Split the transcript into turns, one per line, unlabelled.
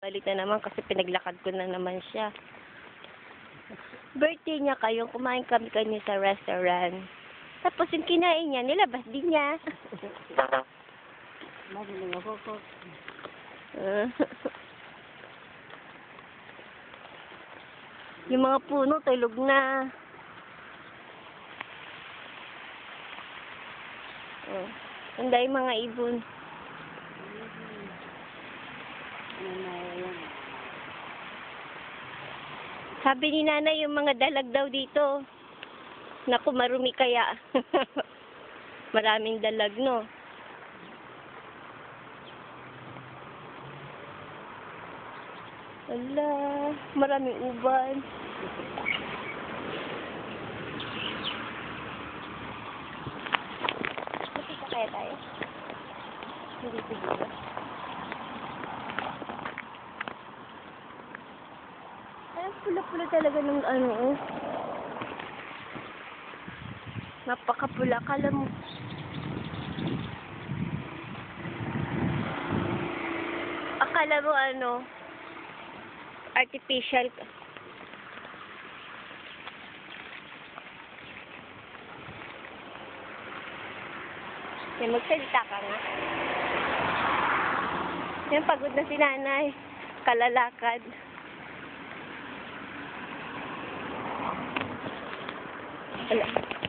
Balik na naman kasi pinaglakad ko na naman siya. Birthday niya kayo, kumain kami kanya sa restaurant. Tapos yung kinain niya, nilabas din niya. Yung mga puno, tulog na. Ang dahil mga ibon. Sabi ni nanay, yung mga dalag daw dito. Naku, marumi kaya. Maraming dalag, no? Ala, maraming uban. Makita kaya tayo? Hindi siguro. Ay, pula-pula talaga ng ano, oh. Napakapula. Kala mo. Akala mo ano, artificial. Yan, magsalita ka nga. Yan, pagod na si nanay. Kalalakad. Wala.